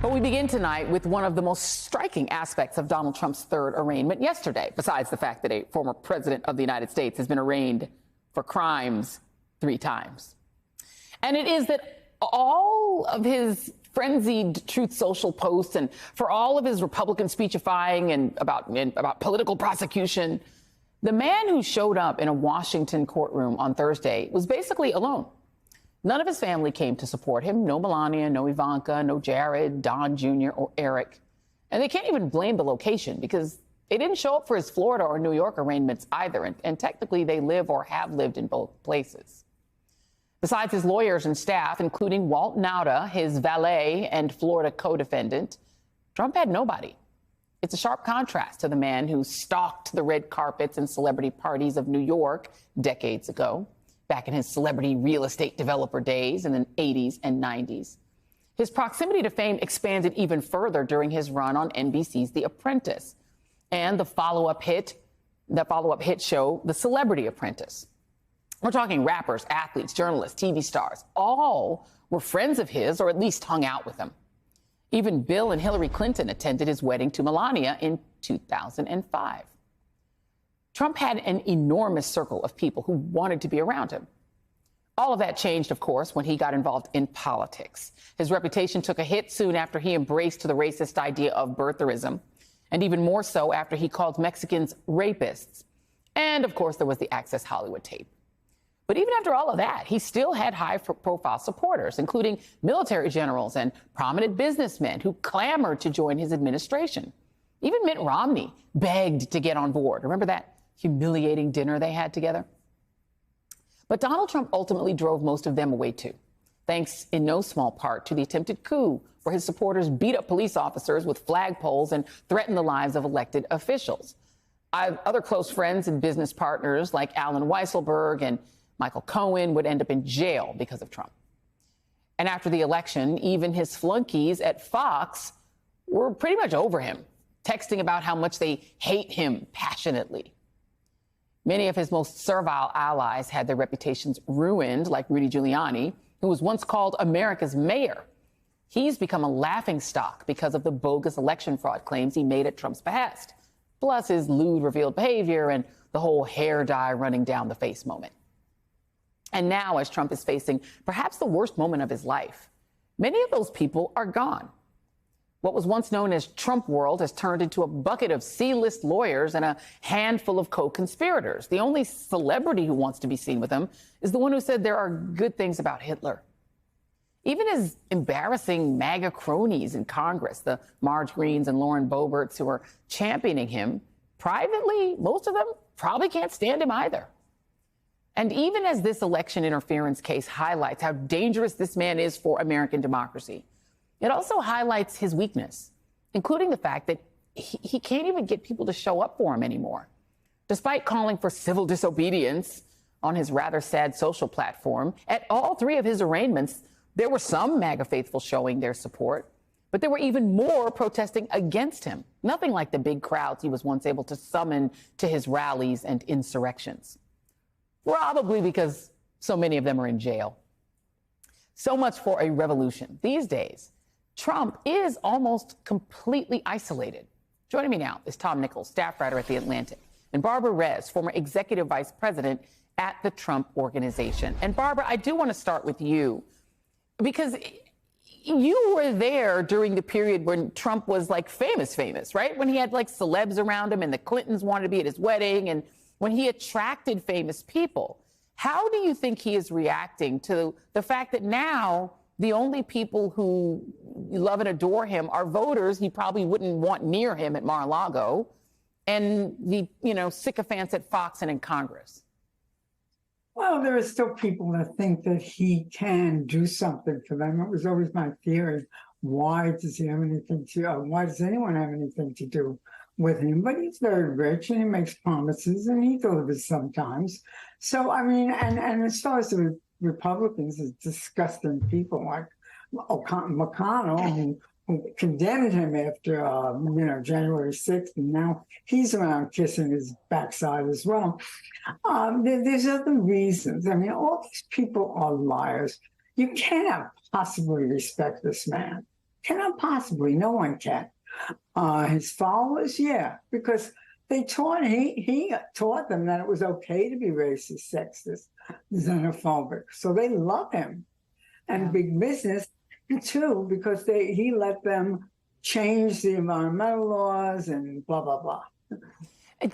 But we begin tonight with one of the most striking aspects of Donald Trump's third arraignment yesterday, besides the fact that a former president of the United States has been arraigned for crimes 3 times. And it is that all of his frenzied Truth Social posts and for all of his Republican speechifying and about political prosecution, the man who showed up in a Washington courtroom on Thursday was basically alone. None of his family came to support him. No Melania, no Ivanka, no Jared, Don Jr., or Eric. And they can't even blame the location because they didn't show up for his Florida or New York arraignments either. And technically, they live or have lived in both places. Besides his lawyers and staff, including Walt Nauta, his valet and Florida co-defendant, Trump had nobody. It's a sharp contrast to the man who stalked the red carpets and celebrity parties of New York decades ago, back in his celebrity real estate developer days in the 80s and 90s. His proximity to fame expanded even further during his run on NBC's The Apprentice and the follow-up hit show, The Celebrity Apprentice. We're talking rappers, athletes, journalists, TV stars. All were friends of his, or at least hung out with him. Even Bill and Hillary Clinton attended his wedding to Melania in 2005. Trump had an enormous circle of people who wanted to be around him. All of that changed, of course, when he got involved in politics. His reputation took a hit soon after he embraced the racist idea of birtherism, and even more so after he called Mexicans rapists. And, of course, there was the Access Hollywood tape. But even after all of that, he still had high-profile supporters, including military generals and prominent businessmen who clamored to join his administration. Even Mitt Romney begged to get on board. Remember that humiliating dinner they had together? But Donald Trump ultimately drove most of them away, too, thanks in no small part to the attempted coup where his supporters beat up police officers with flagpoles and threatened the lives of elected officials. I have other close friends and business partners like Alan Weisselberg and Michael Cohen would end up in jail because of Trump. And after the election, even his flunkies at Fox were pretty much over him, texting about how much they hate him passionately. Many of his most servile allies had their reputations ruined, like Rudy Giuliani, who was once called America's mayor. He's become a laughingstock because of the bogus election fraud claims he made at Trump's behest, plus his lewd revealed behavior and the whole hair dye running down the face moment. And now, as Trump is facing perhaps the worst moment of his life, many of those people are gone. What was once known as Trump world has turned into a bucket of C-list lawyers and a handful of co-conspirators. The only celebrity who wants to be seen with him is the one who said there are good things about Hitler. Even his embarrassing MAGA cronies in Congress, the Marge Greens and Lauren Boeberts who are championing him, privately, most of them probably can't stand him either. And even as this election interference case highlights how dangerous this man is for American democracy, it also highlights his weakness, including the fact that he can't even get people to show up for him anymore. Despite calling for civil disobedience on his rather sad social platform, at all 3 of his arraignments, there were some MAGA faithful showing their support, but there were even more protesting against him. Nothing like the big crowds he was once able to summon to his rallies and insurrections. Probably because so many of them are in jail. So much for a revolution. These days, Trump is almost completely isolated. Joining me now is Tom Nichols, staff writer at The Atlantic, and Barbara Rez, former executive vice president at the Trump Organization. And Barbara, I do want to start with you because you were there during the period when Trump was like famous, right? When he had like celebs around him and the Clintons wanted to be at his wedding and when he attracted famous people. How do you think he is reacting to the fact that now the only people who love and adore him are voters he probably wouldn't want near him at Mar-a-Lago and the, sycophants at Fox and in Congress? Well, there are still people that think that he can do something for them. It was always my theory. Why does he have anything why does anyone have anything to do with him? But he's very rich and he makes promises and he delivers sometimes. So, I mean, and as far as the Republicans, it's disgusting people like McConnell, who condemned him after, January 6th, and now he's around kissing his backside as well. There's other reasons. I mean, all these people are liars. You cannot possibly respect this man. Cannot possibly. No one can. His followers, yeah, because he taught them that it was okay to be racist, sexist, xenophobic. So they love him, and big business too, because he let them change the environmental laws and blah blah blah.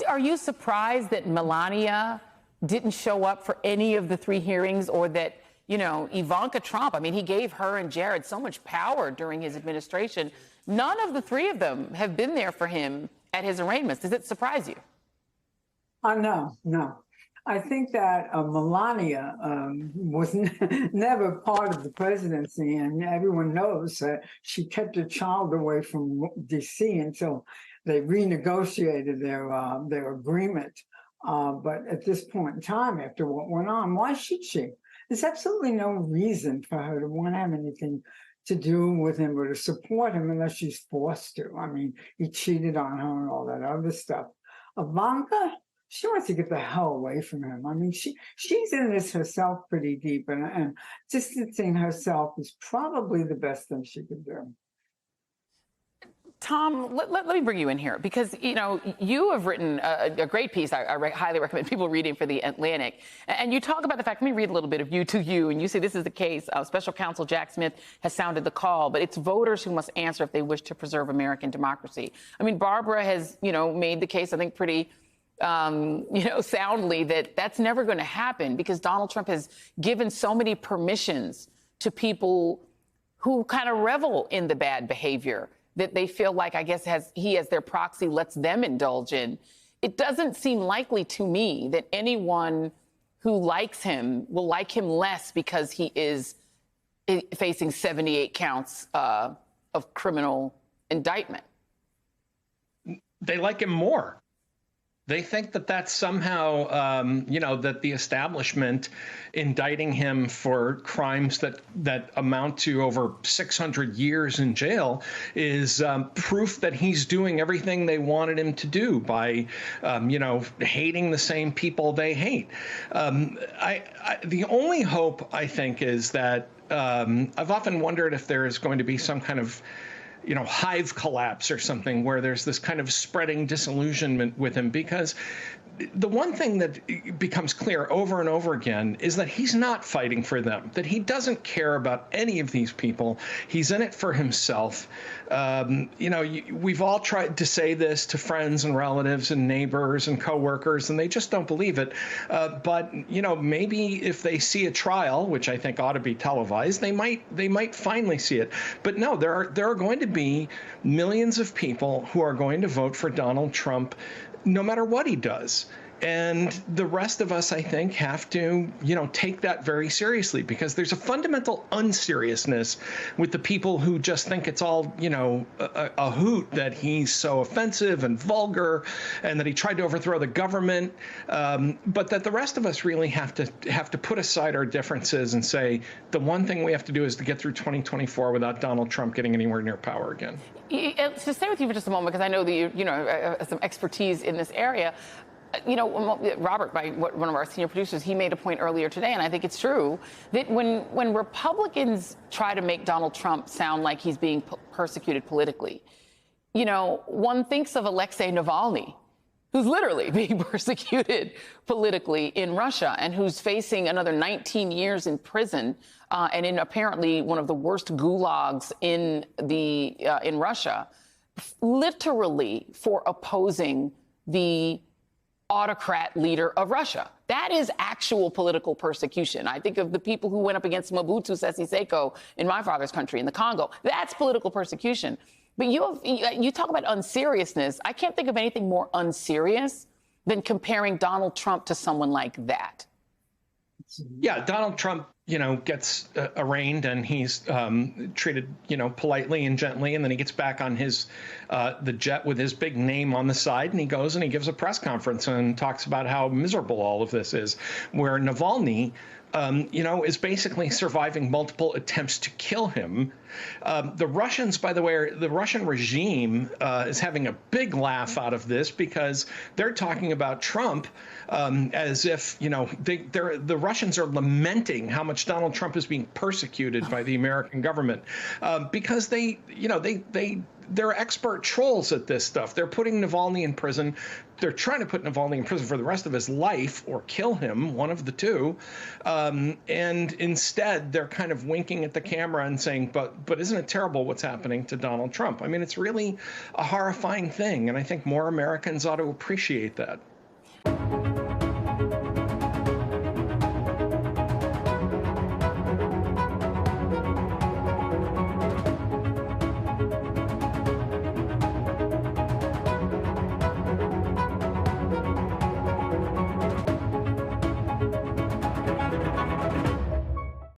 Are you surprised that Melania didn't show up for any of the 3 hearings, or that, you know, Ivanka Trump, I mean, he gave her and Jared so much power during his administration. None of the 3 of them have been there for him at his arraignments. Does it surprise you? No. I think that Melania was never part of the presidency, and everyone knows that she kept her child away from D.C. until they renegotiated their agreement. But at this point in time, after what went on, why should she? There's absolutely no reason for her to want to have anything to do with him or to support him unless she's forced to. I mean, he cheated on her and all that other stuff. Ivanka, she wants to get the hell away from him. I mean, she's in this herself pretty deep, and distancing herself is probably the best thing she could do. Tom, let me bring you in here, because, you know, you have written a great piece I highly recommend people reading for The Atlantic. And you talk about the fact, let me read a little bit of You to You, and you say this is the case. Special counsel Jack Smith has sounded the call, but it's voters who must answer if they wish to preserve American democracy. I mean, Barbara has, you know, made the case, I think, pretty soundly, that that's never going to happen, because Donald Trump has given so many permissions to people who kind of revel in the bad behavior that they feel like, I guess, he as their proxy lets them indulge in. It doesn't seem likely to me that anyone who likes him will like him less because he is facing 78 counts of criminal indictment. They like him more. They think that that's somehow, that the establishment indicting him for crimes that amount to over 600 years in jail is proof that he's doing everything they wanted him to do by, hating the same people they hate. The only hope, I think, is that I've often wondered if there is going to be some kind of hive collapse or something, where there's this kind of spreading disillusionment with him, because the one thing that becomes clear over and over again is that he's not fighting for them, that he doesn't care about any of these people. He's in it for himself. We've all tried to say this to friends and relatives and neighbors and coworkers, and they just don't believe it. But maybe if they see a trial, which I think ought to be televised, they might finally see it. But no, there are going to be millions of people who are going to vote for Donald Trump no matter what he does. And the rest of us, I think, have to, take that very seriously, because there's a fundamental unseriousness with the people who just think it's all, a hoot that he's so offensive and vulgar and that he tried to overthrow the government. But that the rest of us really have to put aside our differences and say, the one thing we have to do is to get through 2024 without Donald Trump getting anywhere near power again. To stay with you for just a moment, because I know that you have some expertise in this area. Robert, one of our senior producers, he made a point earlier today, and I think it's true, that when Republicans try to make Donald Trump sound like he's being persecuted politically, one thinks of Alexei Navalny, who's literally being persecuted politically in Russia and who's facing another 19 years in prison and in apparently one of the worst gulags in Russia, literally for opposing the autocrat leader of Russia. That is actual political persecution. I think of the people who went up against Mobutu Sese Seko in my father's country, in the Congo. That's political persecution. But you talk about unseriousness. I can't think of anything more unserious than comparing Donald Trump to someone like that. Yeah, Donald Trump, gets arraigned, and he's treated, politely and gently, and then he gets back on the jet with his big name on the side, and he goes and he gives a press conference and talks about how miserable all of this is. Where Navalny, is basically surviving multiple attempts to kill him. The Russians, by the way, the Russian regime is having a big laugh out of this because they're talking about Trump as if, the Russians are lamenting how much Donald Trump is being persecuted by the American government because they're expert trolls at this stuff. They're putting Navalny in prison. They're trying to put Navalny in prison for the rest of his life or kill him, one of the two. And instead, they're kind of winking at the camera and saying, but isn't it terrible what's happening to Donald Trump? I mean, it's really a horrifying thing. And I think more Americans ought to appreciate that.